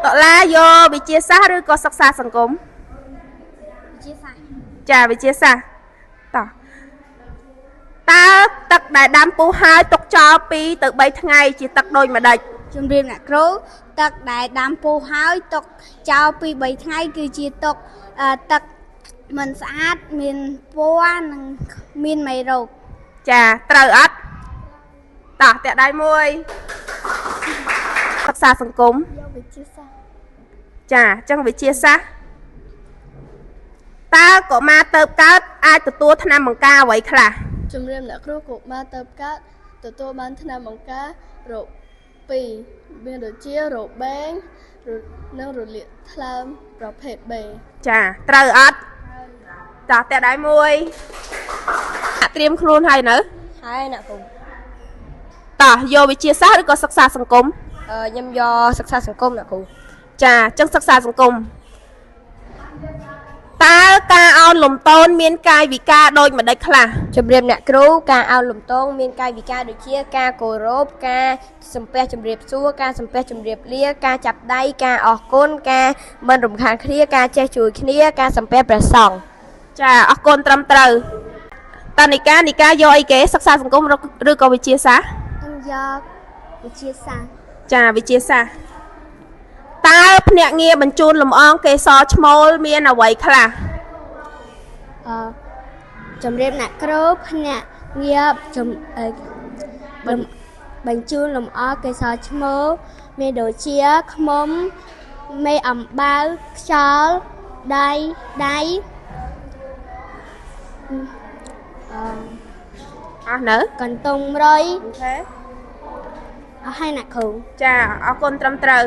តឡាយកវិជាសាស្ត្រឬក៏សិក្សាសង្គមវិជាសាស្ត្រចាវិជាសាស្ត្រតើទឹកដែលដាំពុះហើយទុកចោល2 ទៅ 3 ថ្ងៃជាទឹកដូចម្ដេចជំរាបអ្នកគ្រូទឹកដែលដាំពុះហើយទុកចោល2 3 ថ្ងៃគឺជាទឹកមិនស្អាតមានពណ៌និងមានមេរោគចាត្រូវអត់តោះតាក់ដៃមួយសិក្សាសង្គមយកវិជាសាស្ត្រចាអញ្ចឹងវិជាសាស្ត្រតើកុមារទៅកើតអាចទទួលថ្នាំបង្ការអ្វីខ្លះជំរាបអ្នកគ្រូកុមារទៅកើតទទួលបានថ្នាំបង្ការរោគ2មានដូចជារោគបេងនិងរលាកថ្លើមប្រភេទ B ចាត្រូវអត់តោះតាក់ដៃមួយត្រៀមខ្លួនហើយនៅហើយអ្នកគ្រូតោះយកវិជាសាស្ត្រឬក៏សិក្សាសង្គមខ្ញុំយកសិក្សាសង្គមអ្នកគ្រូចាអញ្ចឹងសិក្សាសង្គមតើការអោនលំទោនមានកាយវិការដូចម្ដេចខ្លះជំរាបអ្នកគ្រូការអោនលំទោនមានកាយវិការដូចជាការគោរពការសំពះជំរាបសួរការសំពះជំរាបលាការចាប់ដៃការអរគុណការមិនរំខានគ្នាការចេះជួយគ្នាការសំពះព្រះសង្ឃចាអរគុណត្រឹមត្រូវតើនិកាយកអីគេសិក្សាសង្គមឬក៏វិជាសាស្ត្រខ្ញុំយកវិជាសាស្ត្រចាវិជាសាស្ត្រតើភ្នាក់ងារបញ្ជូនលំអងកេសរឈ្មោលមានអ្វីខ្លះជំរាបអ្នកគ្រូភ្នាក់ងារបញ្ជូនលំអងកេសរឈ្មោលមានដូចជាឃ្មុំមេអំបៅខ្យល់ដៃអស់នៅកន្ទុំរុយអូខេអស់ហើយអ្នកគ្រូចាអរគុណត្រឹមត្រូវ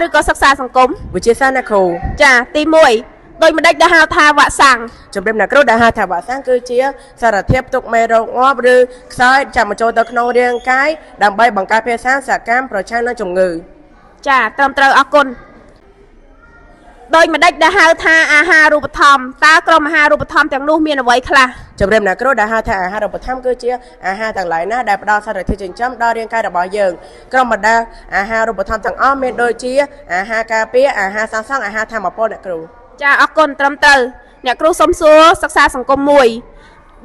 ឬក៏សិក្សាសង្គមវិជាសាស្ត្រអ្នកគ្រូចាទី1ដូចម្ដេចដែលហៅថាវ៉ាក់សាំងជំរាបអ្នកគ្រូដែលហៅថាវ៉ាក់សាំងគឺជាសារធាតុផ្ទុកមេរោគងាប់ឬខ្សោយចាំបញ្ចូលទៅក្នុងរាងកាយដើម្បីបង្កើតភាសាសកម្មប្រឆាំងនឹងជំងឺចាត្រឹមត្រូវអរគុណដូចម្ដេចដែលហៅថាអាហារូបត្ថម្ភតើក្រុមអាហារូបត្ថម្ភទាំងនោះមានអ្វីខ្លះជំរាបអ្នកគ្រូដែលហៅថាអាហារូបត្ថម្ភគឺជាអាហារទាំងឡាយណាដែលផ្ដល់សារធាតុចិញ្ចឹមដល់រាងកាយរបស់យើងក្រុមបណ្ដាអាហារូបត្ថម្ភទាំងអស់មានដូចជាអាហារការពារអាហារសាងសង់អាហារធម្មពលអ្នកគ្រូចាអរគុណត្រឹមត្រូវអ្នកគ្រូសុំសួរសិក្សាសង្គមមួយ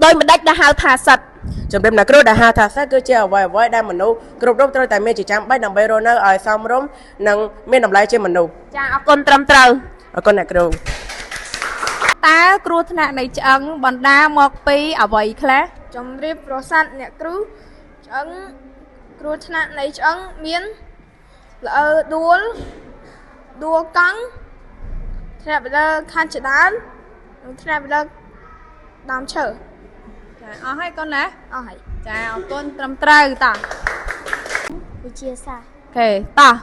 ដូចម្ដេចដែលហៅថាសិទ្ធជំរាបអ្នកគ្រូដែលហៅថាសិទ្ធគឺជាអ្វីដែលមនុស្សគ្រប់រូបត្រូវតែមានជាចាំបាច់ដើម្បីរស់នៅឲ្យសមរម្យនិងមានតម្លៃជាមនុស្សចាអរគុណត្រឹមត្រូវអរគុណអ្នកគ្រូតើគ្រោះថ្នាក់នៃឆ្អឹងបណ្ដាមកពីអ្វីខ្លះជំរាបប្រសាទអ្នកគ្រូឆ្អឹងគ្រោះថ្នាក់នៃឆ្អឹងមានល្អើដួលកង់ថ្នាក់ពីលើខាងជាដើមនិងថ្នាក់ពីលើដើមឈើចាអស់ហើយកូនណាអស់ហើយចាអរគុណត្រឹមត្រូវតោះវិជាសាស្ត្រអូខេតោះ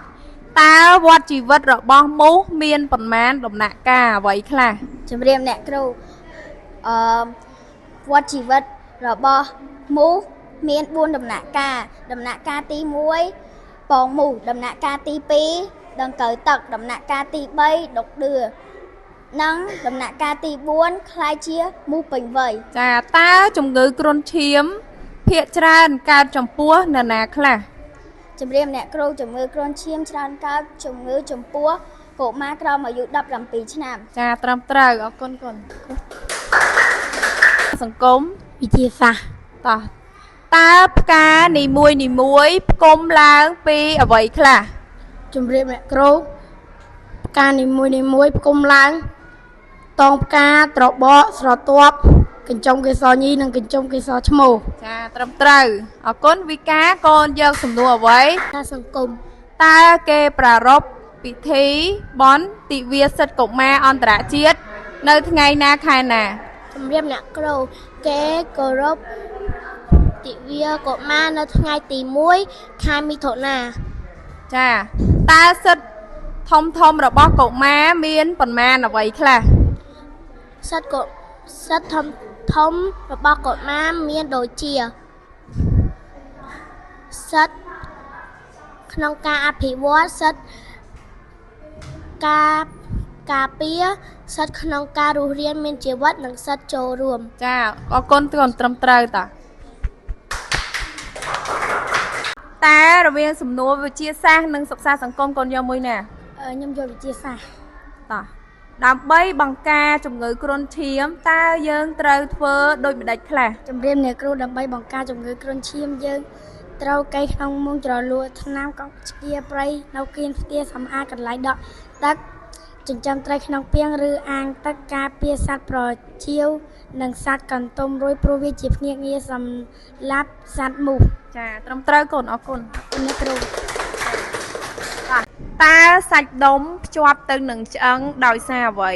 តើវដ្តជីវិតរបស់មូសមានប៉ុន្មានដំណាក់កាលអ្វីខ្លះជំរាបអ្នកគ្រូវដ្តជីវិតរបស់មូសមាន4ដំណាក់កាលដំណាក់កាលទី1ពងមូសដំណាក់កាលទី2ដង្កូវទឹកដំណាក់កាលទី3ដុកដឿនិងដំណាក់កាលទី4คล้ายជាមូសពេញវ័យចាតើជំងឺគ្រុនឈាមភាគច្រើនកើតចំពោះនរណាខ្លះជំរាបអ្នកគ្រូជំងឺគ្រុនឈាមច្រើនកើតជំងឺចំពោះកុមារក្រោមអាយុ17ឆ្នាំចាត្រឹមត្រូវអរគុណគុណសង្គមវិទ្យាសាស្ត្រតោះតើផ្កានីមួយផ្គុំឡើងពីអ្វីខ្លះជំរាបអ្នកគ្រូផ្កានីមួយផ្គុំឡើងតងផ្កាត្របកស្រទាប់កញ្ចុំកេសរញីនិងកញ្ចុំកេសរឈ្មោះចាត្រឹមត្រូវអរគុណវិការកូនយកសំណួរអ្វីថាសង្គមតើគេប្រារព្ធពិធីបុណ្យទិវាសិទ្ធិកុមារអន្តរជាតិនៅថ្ងៃណាខែណាជំរាបអ្នកគ្រូគេគោរពទិវាកុមារនៅថ្ងៃទី1ខែមិថុនាចាតើសិទ្ធិធំរបស់កុមារមានប៉ុន្មានអ្វីខ្លះសិទ្ធិធំរបស់កុមារមានដូចជាសិទ្ធិក្នុងការអភិវឌ្ឍសិទ្ធិការពារសិទ្ធិក្នុងការរស់រានមានជីវិតនិងសិទ្ធិចូលរួមចាអរគុណត្រឹមត្រូវតា តែរវាងសំណួរវិទ្យាសាស្ត្រនិងសិក្សាសង្គមកូនយកមួយណា ខ្ញុំយកវិទ្យាសាស្ត្រ តោះដើម្បីបង្ការជំងឺគ្រុនឈាមតើយើងត្រូវធ្វើដូចម្ដេចខ្លះ ជំរាបអ្នកគ្រូដើម្បីបង្ការជំងឺគ្រុនឈាមយើងត្រូវកៃក្នុងមុងជ្រលក់ថ្នាំកោសឆ្កៀប្រៃនៅគៀនផ្ទះសម្អាតកន្លែងដក់ទឹកចិញ្ចឹមត្រីក្នុងពាងឬអាងទឹកការពារសត្វប្រចៀវនិងសត្វកន្ទុំរួយព្រោះវាជាភ្នាក់ងារសម្រាប់សត្វមូស ចាត្រឹមត្រូវកូនអរគុណ អ្នកគ្រូ តើសាច់ដុំភ្ជាប់ទៅនឹងឆ្អឹងដោយសារអ្វី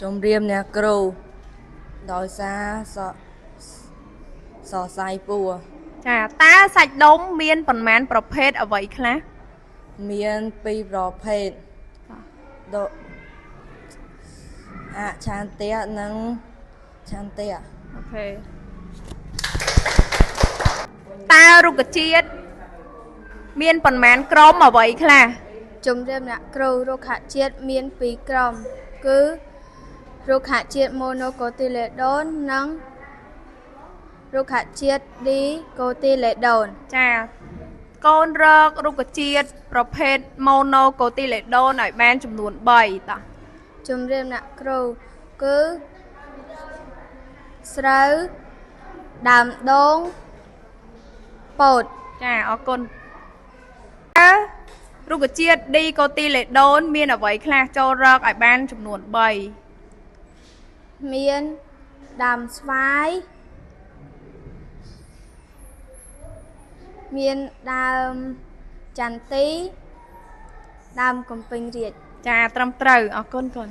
ជំរាបអ្នកគ្រូដោយសារសរសៃពួរ ចាតើសាច់ដុំមានប៉ុន្មានប្រភេទអ្វីខ្លះ មានពីរប្រភេទដូចអឆន្ទៈនិងឆន្ទៈ អូខេតើរុក្ខជាតិមានប៉ុន្មានក្រុមអ្វីខ្លះ ជំរាបអ្នកគ្រូរុក្ខជាតិមាន2ក្រុមគឺរុក្ខជាតិ monocotyledon និងរុក្ខជាតិ dicotyledon ចាកូនរករុក្ខជាតិប្រភេទ monocotyledon ឲ្យបានចំនួន3តោះ ជំរាបអ្នកគ្រូគឺស្រូវដើមដូងពោត ចាអរគុណតើរុក្ខជាតិ dicotyledon មានអ្វីខ្លះចូលរកឲ្យបានចំនួន3 មានដើមស្វាយមានដើមចន្ទីដើមកំពេញរាជ ចាត្រឹមត្រូវអរគុណកូន